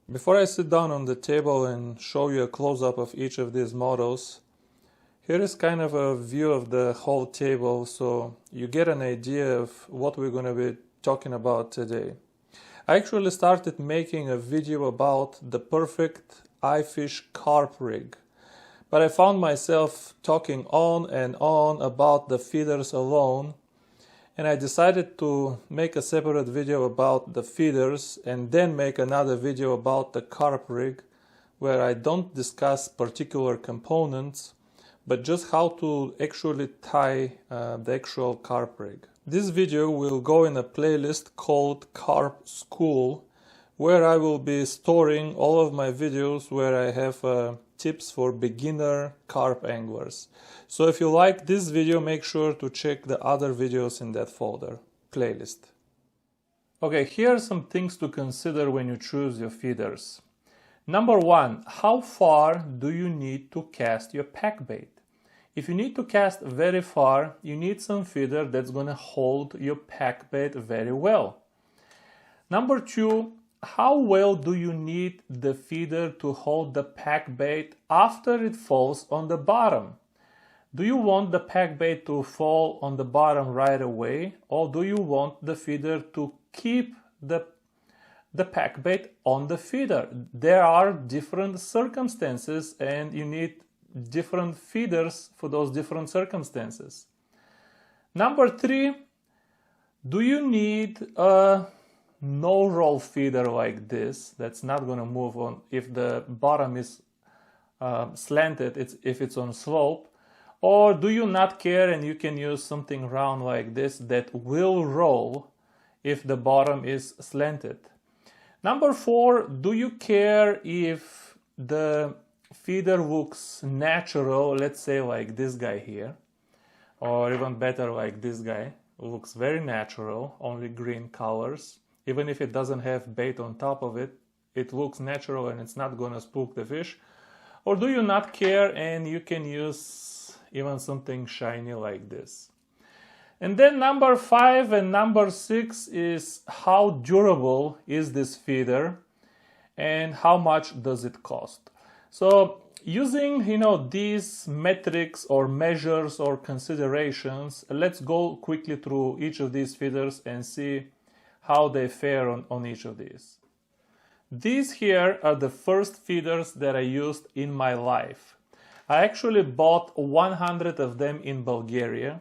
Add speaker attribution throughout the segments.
Speaker 1: Before I sit down on the table and show you a close-up of each of these models, here is kind of a view of the whole table so you get an idea of what we're going to be talking about today. I actually started making a video about the perfect iFish carp rig, but I found myself talking on and on about the feeders alone, and I decided to make a separate video about the feeders and then make another video about the carp rig where I don't discuss particular components but just how to actually tie the actual carp rig. This video will go in a playlist called Carp School, where I will be storing all of my videos where I have tips for beginner carp anglers. So if you like this video, make sure to check the other videos in that folder, playlist. Okay, here are some things to consider when you choose your feeders. Number one, how far do you need to cast your pack bait? If you need to cast very far, you need some feeder that's going to hold your pack bait very well. Number two, how well do you need the feeder to hold the pack bait after it falls on the bottom? Do you want the pack bait to fall on the bottom right away, or do you want the feeder to keep the pack bait on the feeder? There are different circumstances and you need different feeders for those different circumstances. Number three, do you need a no-roll feeder like this that's not going to move on if the bottom is slanted, if it's on slope? Or do you not care and you can use something round like this that will roll if the bottom is slanted? Number four, do you care if the feeder looks natural, let's say like this guy here, or even better like this guy, looks very natural, only green colors. Even if it doesn't have bait on top of it, it looks natural and it's not gonna spook the fish? Or do you not care and you can use even something shiny like this? And then number five and number six is how durable is this feeder and how much does it cost? So using these metrics or measures or considerations, let's go quickly through each of these feeders and see how they fare on each of these. These here are the first feeders that I used in my life. I actually bought 100 of them in Bulgaria.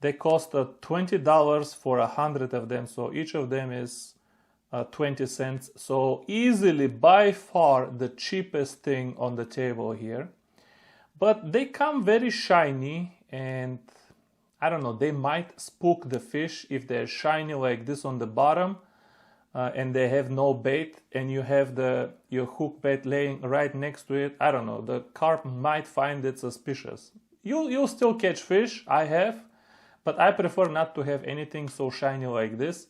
Speaker 1: They cost $20 for 100 of them, so each of them is 20 cents. So easily, by far, the cheapest thing on the table here. But they come very shiny and I don't know, they might spook the fish if they're shiny like this on the bottom and they have no bait and you have your hook bait laying right next to it. I don't know, the carp might find it suspicious. You'll still catch fish, I have, but I prefer not to have anything so shiny like this.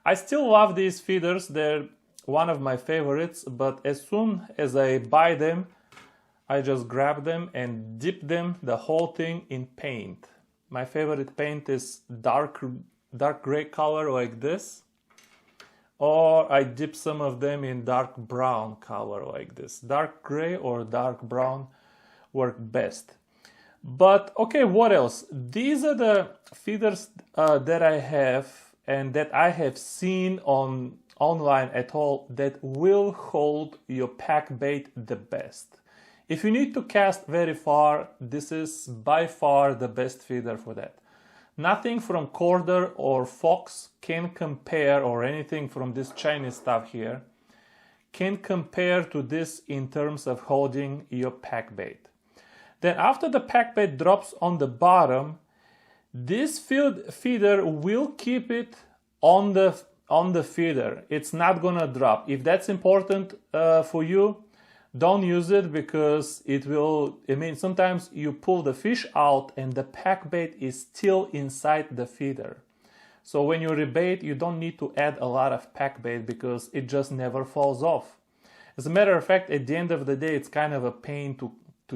Speaker 1: I still love these feeders, they're one of my favorites, but as soon as I buy them, I just grab them and dip them, the whole thing, in paint. My favorite paint is dark gray color like this, or I dip some of them in dark brown color like this. Dark gray or dark brown work best. But okay, what else? These are the feeders that I have and that I have seen online at all that will hold your pack bait the best. If you need to cast very far, this is by far the best feeder for that. Nothing from Corder or Fox can compare, or anything from this Chinese stuff here, can compare to this in terms of holding your pack bait. Then after the pack bait drops on the bottom, this feeder will keep it on the feeder. It's not gonna drop. If that's important for you, don't use it, because it will, sometimes you pull the fish out and the pack bait is still inside the feeder. So when you rebait, you don't need to add a lot of pack bait because it just never falls off. As a matter of fact, at the end of the day, it's kind of a pain to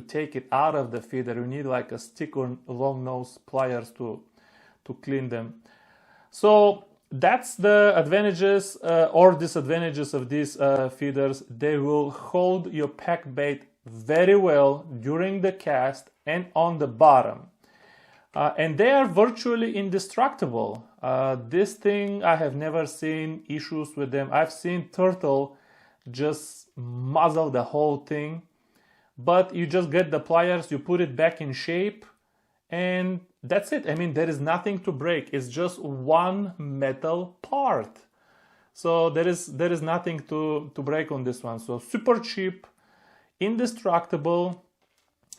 Speaker 1: take it out of the feeder. You need like a stick or long nose pliers to clean them. So that's the advantages or disadvantages of these feeders. They will hold your pack bait very well during the cast and on the bottom. And they are virtually indestructible. This thing, I have never seen issues with them. I've seen turtle just muzzle the whole thing. But you just get the pliers, you put it back in shape, and that's it. I mean, there is nothing to break. It's just one metal part. So there is nothing to break on this one. So super cheap, indestructible.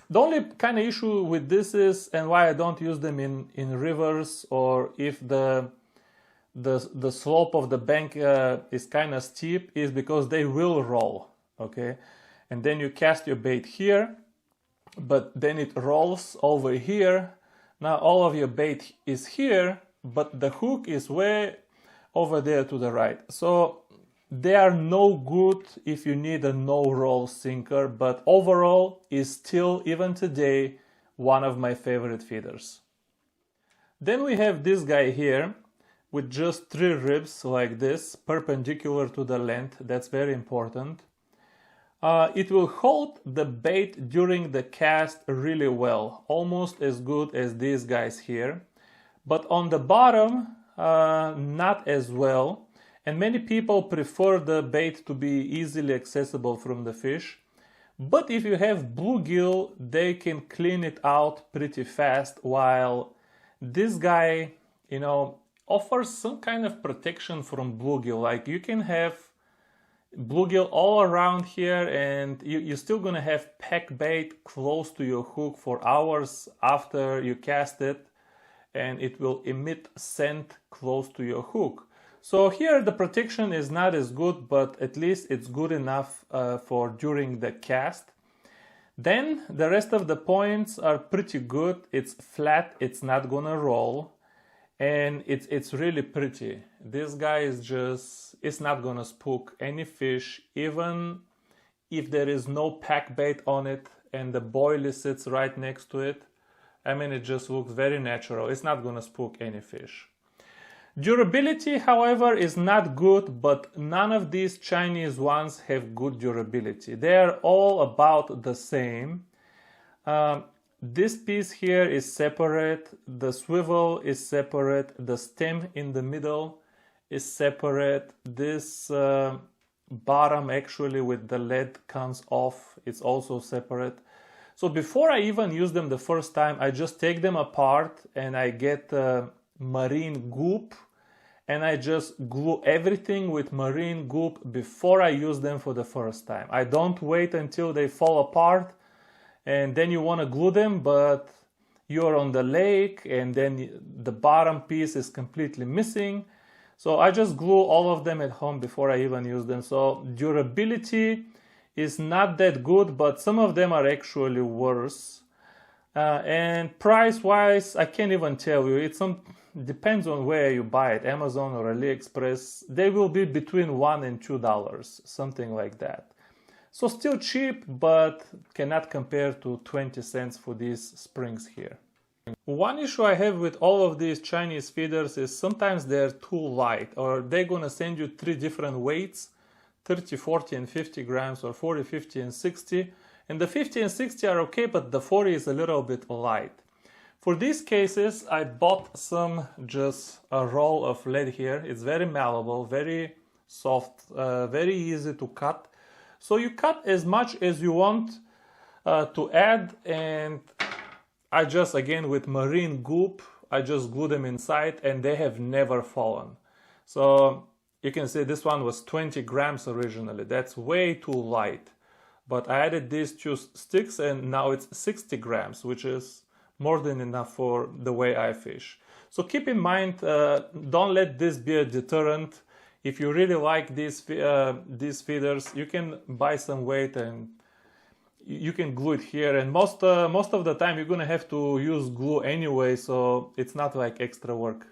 Speaker 1: The only kind of issue with this is, and why I don't use them in rivers, or if the slope of the bank is kind of steep, is because they will roll, okay? And then you cast your bait here, but then it rolls over here. Now all of your bait is here, but the hook is way over there to the right. So they are no good if you need a no-roll sinker, but overall is still, even today, one of my favorite feeders. Then we have this guy here with just 3 ribs like this, perpendicular to the length. That's very important. It will hold the bait during the cast really well, almost as good as these guys here. But on the bottom, not as well. And many people prefer the bait to be easily accessible from the fish. But if you have bluegill, they can clean it out pretty fast, while this guy, you know, offers some kind of protection from bluegill. Like you can have bluegill all around here, and you're still gonna have pack bait close to your hook for hours after you cast it, and it will emit scent close to your hook. So here the protection is not as good, but at least it's good enough for during the cast. Then the rest of the points are pretty good. It's flat, it's not gonna roll, and it's really pretty. This guy is just, it's not gonna spook any fish, even if there is no pack bait on it and the boilie sits right next to it. I mean, it just looks very natural. It's not gonna spook any fish. Durability, however, is not good, but none of these Chinese ones have good durability. They are all about the same. This piece here is separate, the swivel is separate, the stem in the middle is separate. This bottom actually with the lead comes off, it's also separate. So before I even use them the first time, I just take them apart and I get marine goop, and I just glue everything with marine goop before I use them for the first time. I don't wait until they fall apart and then you want to glue them, but you're on the lake and then the bottom piece is completely missing. So I just glue all of them at home before I even use them. So durability is not that good, but some of them are actually worse. And price-wise, I can't even tell you. It depends on where you buy it, Amazon or AliExpress. They will be between $1 and $2, something like that. So still cheap, but cannot compare to 20 cents for these springs here. One issue I have with all of these Chinese feeders is sometimes they're too light, or they're gonna send you 3 different weights, 30, 40, and 50 grams, or 40, 50, and 60. And the 50 and 60 are okay, but the 40 is a little bit light. For these cases, I bought just a roll of lead here. It's very malleable, very soft, very easy to cut. So you cut as much as you want to add, and I just, again, with marine goop, I just glue them inside, and they have never fallen. So you can see this one was 20 grams originally. That's way too light. But I added these 2 sticks and now it's 60 grams, which is more than enough for the way I fish. So keep in mind, don't let this be a deterrent. If you really like these feeders, you can buy some weight and you can glue it here. And most of the time you're gonna have to use glue anyway, so it's not like extra work.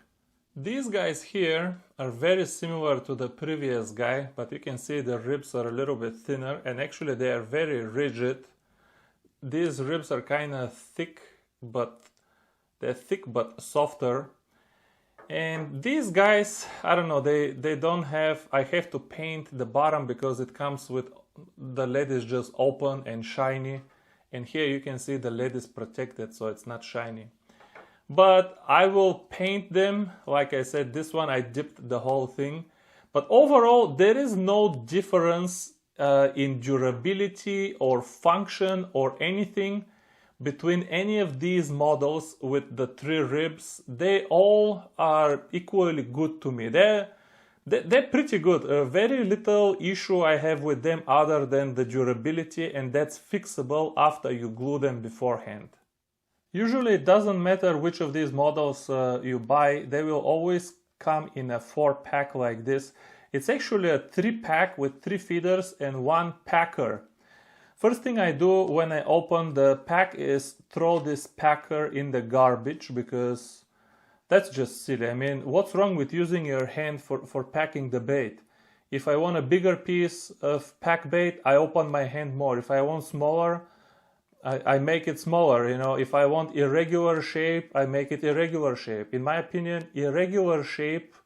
Speaker 1: These guys here are very similar to the previous guy, but you can see the ribs are a little bit thinner, and actually they are very rigid. These ribs are kind of thick, but they're thick but softer. And these guys, I don't know, they don't have, I have to paint the bottom because it comes with, the lid is just open and shiny. And here you can see the lid is protected, so it's not shiny. But I will paint them. Like I said, this one I dipped the whole thing. But overall, there is no difference in durability or function or anything between any of these models with the 3 ribs. They all are equally good to me. They're pretty good. Very little issue I have with them other than the durability, and that's fixable after you glue them beforehand. Usually it doesn't matter which of these models you buy, they will always come in a 4-pack like this. It's actually a 3-pack with 3 feeders and 1 packer. First thing I do when I open the pack is throw this packer in the garbage, because that's just silly. I mean, what's wrong with using your hand for packing the bait? If I want a bigger piece of pack bait, I open my hand more. If I want smaller, I make it smaller. You know, if I want irregular shape, I make it irregular shape. In my opinion, irregular shape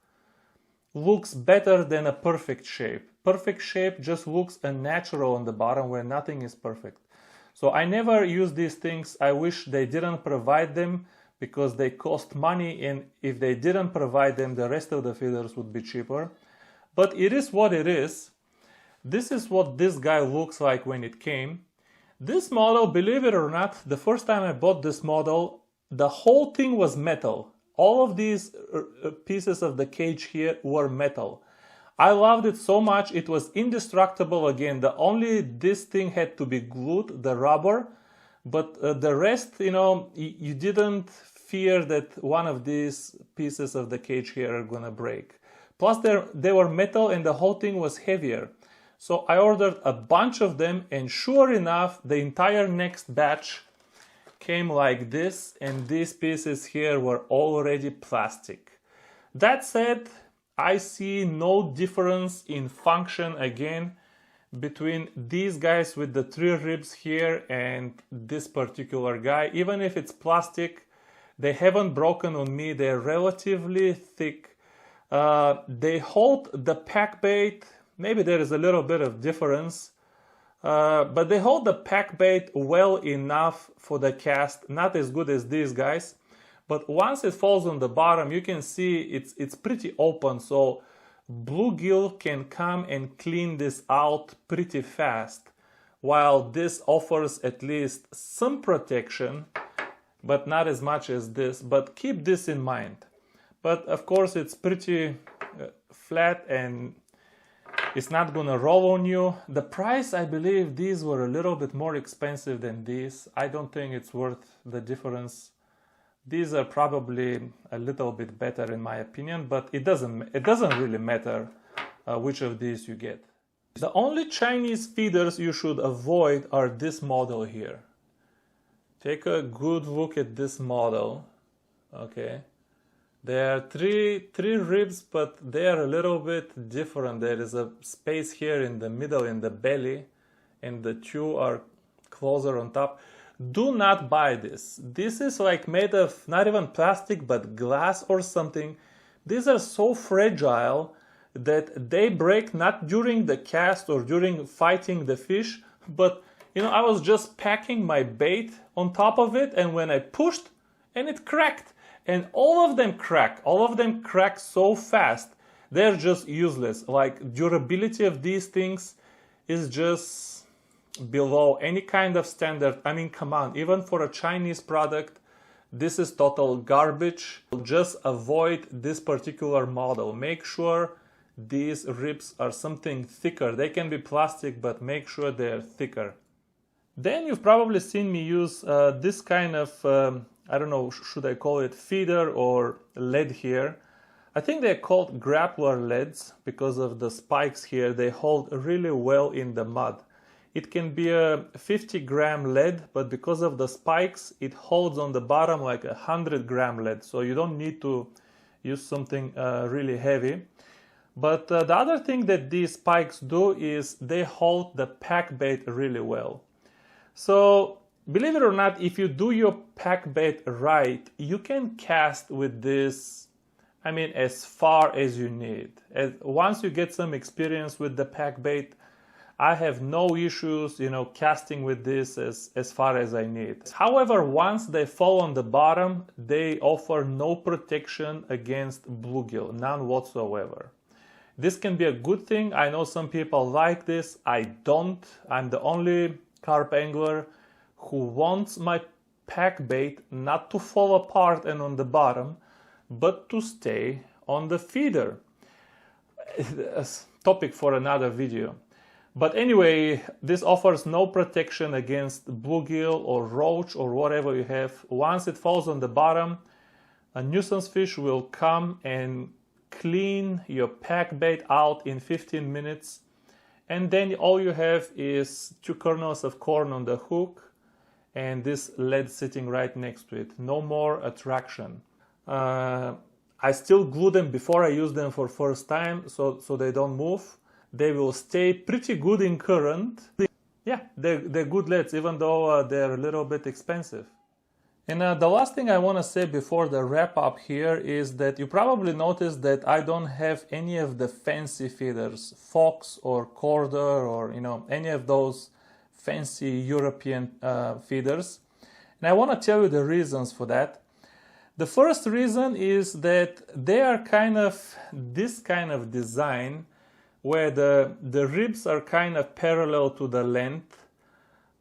Speaker 1: looks better than a perfect shape. Perfect shape just looks unnatural on the bottom where nothing is perfect. So I never use these things. I wish they didn't provide them because they cost money, and if they didn't provide them, the rest of the feeders would be cheaper. But it is what it is. This is what this guy looks like when it came. This model, believe it or not, the first time I bought this model, the whole thing was metal. All of these pieces of the cage here were metal. I loved it so much, it was indestructible again. This thing had to be glued, the rubber, but the rest, you know, you didn't fear that one of these pieces of the cage here are gonna break. Plus they were metal and the whole thing was heavier. So I ordered a bunch of them, and sure enough, the entire next batch came like this, and these pieces here were already plastic. That said, I see no difference in function again between these guys with the 3 ribs here and this particular guy. Even if it's plastic, they haven't broken on me. They're relatively thick. They hold the pack bait. Maybe there is a little bit of difference, but they hold the pack bait well enough for the cast. Not as good as these guys. But once it falls on the bottom, you can see it's pretty open, so bluegill can come and clean this out pretty fast, while this offers at least some protection, but not as much as this. But keep this in mind. But of course it's pretty flat and it's not gonna roll on you. The price, I believe these were a little bit more expensive than these. I don't think it's worth the difference. These are probably a little bit better in my opinion, but it doesn't really matter which of these you get. The only Chinese feeders you should avoid are this model here. Take a good look at this model. Okay, there are three ribs, but they are a little bit different. There is a space here in the middle in the belly, and the 2 are closer on top. Do not buy this. This is like made of not even plastic but glass or something. These are so fragile that they break not during the cast or during fighting the fish, but you know, I was just packing my bait on top of it, and when I pushed, and it cracked. And all of them crack so fast. They're just useless. Like, durability of these things is just below any kind of standard. I mean, come on, even for a Chinese product, this is total garbage. Just avoid this particular model. Make sure these ribs are something thicker. They can be plastic, but make sure they're thicker. Then you've probably seen me use this kind of, I don't know, should I call it feeder or lead here. I think they're called Grappler leads because of the spikes here. They hold really well in the mud. It can be a 50-gram lead, but because of the spikes, it holds on the bottom like a 100-gram lead. So you don't need to use something really heavy. But the other thing that these spikes do is they hold the pack bait really well. So believe it or not, if you do your pack bait right, you can cast with this, I mean, as far as you need. Once you get some experience with the pack bait, I have no issues, casting with this as far as I need. However, once they fall on the bottom, they offer no protection against bluegill, none whatsoever. This can be a good thing. I know some people like this. I don't. I'm the only carp angler who wants my pack bait not to fall apart and on the bottom, but to stay on the feeder. A topic for another video. But anyway, this offers no protection against bluegill or roach or whatever you have. Once it falls on the bottom, a nuisance fish will come and clean your pack bait out in 15 minutes. And then all you have is 2 kernels of corn on the hook and this lead sitting right next to it. No more attraction. I still glue them before I use them for first time so they don't move. They will stay pretty good in current. Yeah, they're good leads, even though they're a little bit expensive. And the last thing I want to say before the wrap up here is that you probably noticed that I don't have any of the fancy feeders, Fox or Corder or any of those fancy European feeders. And I want to tell you the reasons for that. The first reason is that they are kind of this kind of design where the ribs are kind of parallel to the length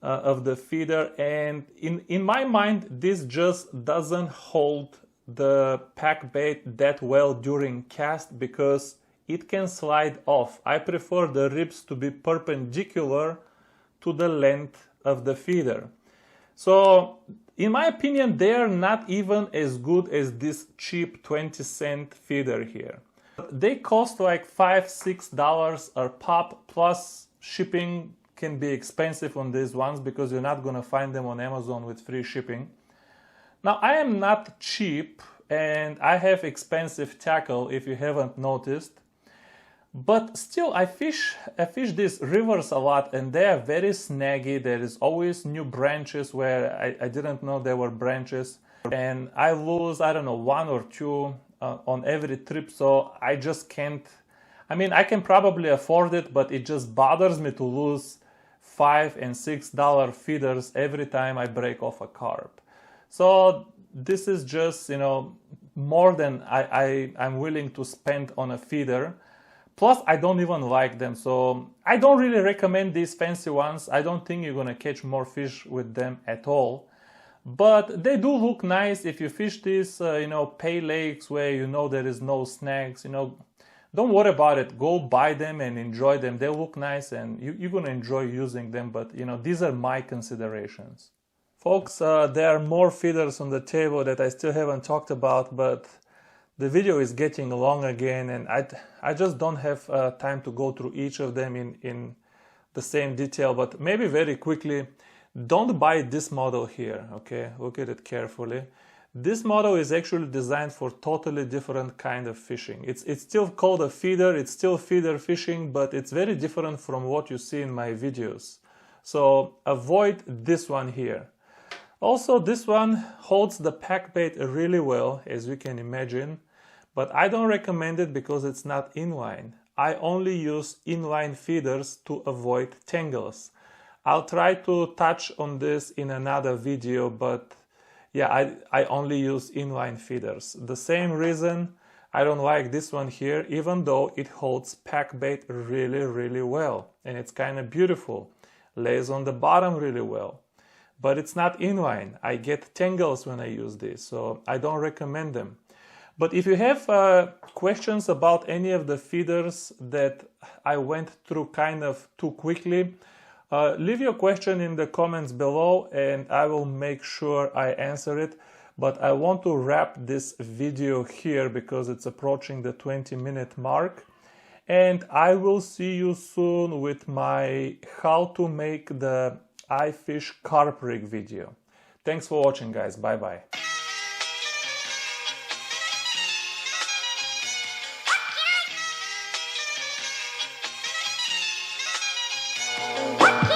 Speaker 1: of the feeder, and in my mind this just doesn't hold the pack bait that well during cast because it can slide off. I prefer the ribs to be perpendicular to the length of the feeder. So in my opinion they are not even as good as this cheap 20-cent feeder here. They cost like $5–6 a pop, plus shipping can be expensive on these ones because you're not going to find them on Amazon with free shipping. Now I am not cheap and I have expensive tackle if you haven't noticed, but still I fish these rivers a lot and they are very snaggy. There is always new branches where I didn't know there were branches, and I lose, I don't know, 1 or 2 on every trip, so I just can't. I mean, I can probably afford it, but it just bothers me to lose $5 and $6 feeders every time I break off a carp. So this is just, more than I'm willing to spend on a feeder. Plus, I don't even like them, so I don't really recommend these fancy ones. I don't think you're gonna catch more fish with them at all. But they do look nice if you fish these, pay lakes where there is no snags. Don't worry about it. Go buy them and enjoy them. They look nice and you're going to enjoy using them. But, these are my considerations. Folks, there are more feeders on the table that I still haven't talked about, but the video is getting long again and I just don't have time to go through each of them in the same detail. But maybe very quickly, don't buy this model here, okay? Look at it carefully. This model is actually designed for totally different kind of fishing. It's still called a feeder, it's still feeder fishing, but it's very different from what you see in my videos. So avoid this one here. Also, this one holds the pack bait really well, as you can imagine, but I don't recommend it because it's not inline. I only use inline feeders to avoid tangles. I'll try to touch on this in another video, but yeah, I only use inline feeders. The same reason I don't like this one here, even though it holds pack bait really, really well. And it's kind of beautiful. Lays on the bottom really well. But it's not inline. I get tangles when I use this, so I don't recommend them. But if you have questions about any of the feeders that I went through kind of too quickly, leave your question in the comments below and I will make sure I answer it. But I want to wrap this video here because it's approaching the 20-minute mark. And I will see you soon with my how to make the iFish carp rig video. Thanks for watching, guys. Bye bye.